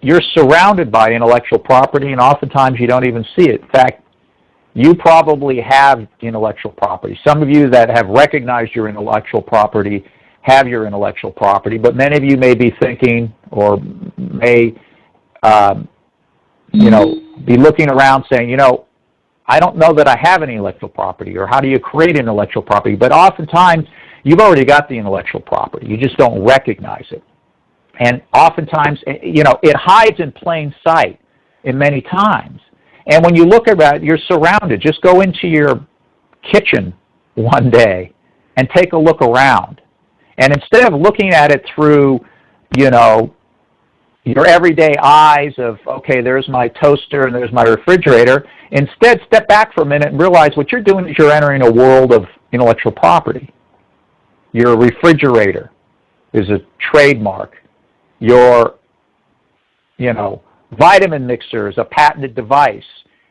you're surrounded by intellectual property, and oftentimes you don't even see it. In fact, you probably have intellectual property. Some of you that have recognized your intellectual property have your intellectual property, but many of you may be thinking or may be looking around saying, I don't know that I have any intellectual property, or how do you create intellectual property? But oftentimes, you've already got the intellectual property. You just don't recognize it. And oftentimes, it hides in plain sight in many times. And when you look around, you're surrounded. Just go into your kitchen one day and take a look around. And instead of looking at it through, your everyday eyes of, okay, there's my toaster and there's my refrigerator, instead step back for a minute and realize what you're doing is you're entering a world of intellectual property. Your refrigerator is a trademark. Your, vitamin mixer is a patented device.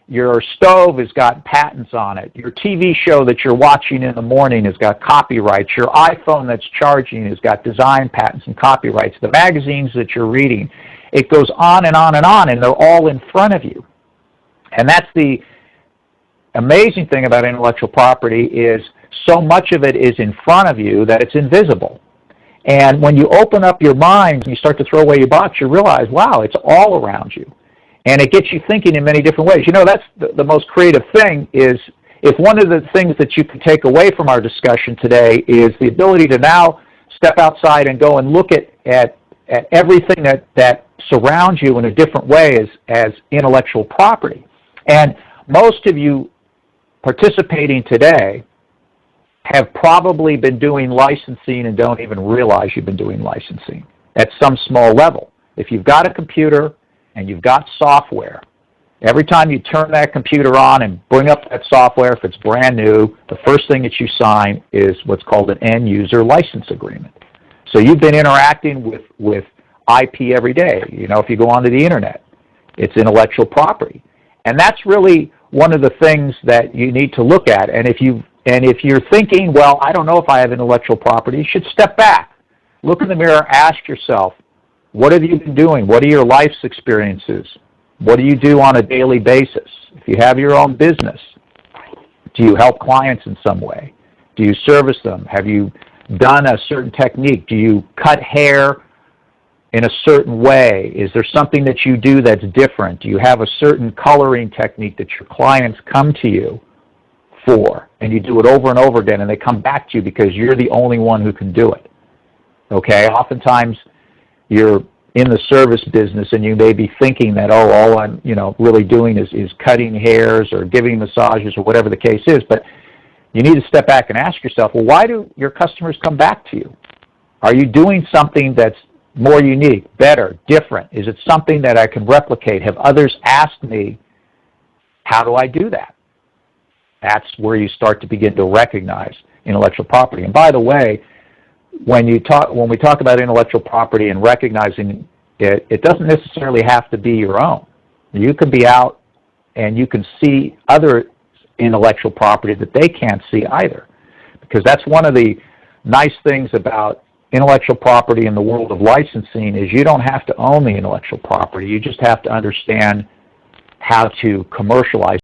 Your stove has got patents on it. Your TV show that you're watching in the morning has got copyrights. Your iPhone that's charging has got design patents and copyrights. The magazines that you're reading, it goes on and on and on, and they're all in front of you. And that's the amazing thing about intellectual property, is so much of it is in front of you that it's invisible. And when you open up your mind and you start to throw away your box, you realize, wow, it's all around you. And it gets you thinking in many different ways. That's the most creative thing, is if one of the things that you can take away from our discussion today is the ability to now step outside and go and look at everything that surrounds you in a different way as intellectual property. And most of you participating today have probably been doing licensing and don't even realize you've been doing licensing at some small level. If you've got a computer and you've got software, every time you turn that computer on and bring up that software, if it's brand new, the first thing that you sign is what's called an end-user license agreement. So you've been interacting with IP every day. If you go onto the internet, it's intellectual property. And that's really one of the things that you need to look at. And if you're thinking, well, I don't know if I have intellectual property, you should step back. Look in the mirror, ask yourself, what have you been doing? What are your life's experiences? What do you do on a daily basis? If you have your own business, do you help clients in some way? Do you service them? Have you done a certain technique? Do you cut hair in a certain way? Is there something that you do that's different? Do you have a certain coloring technique that your clients come to you for, and you do it over and over again, and they come back to you because you're the only one who can do it? Okay, oftentimes you're in the service business and you may be thinking that, oh, all I'm really doing is cutting hairs or giving massages or whatever the case is, but you need to step back and ask yourself, well, why do your customers come back to you? Are you doing something that's more unique, better, different? Is it something that I can replicate? Have others asked me, how do I do that? That's where you start to begin to recognize intellectual property. And by the way, when we talk about intellectual property and recognizing it, it doesn't necessarily have to be your own. You can be out and you can see other intellectual property that they can't see either. Because that's one of the nice things about intellectual property in the world of licensing, is you don't have to own the intellectual property. You just have to understand how to commercialize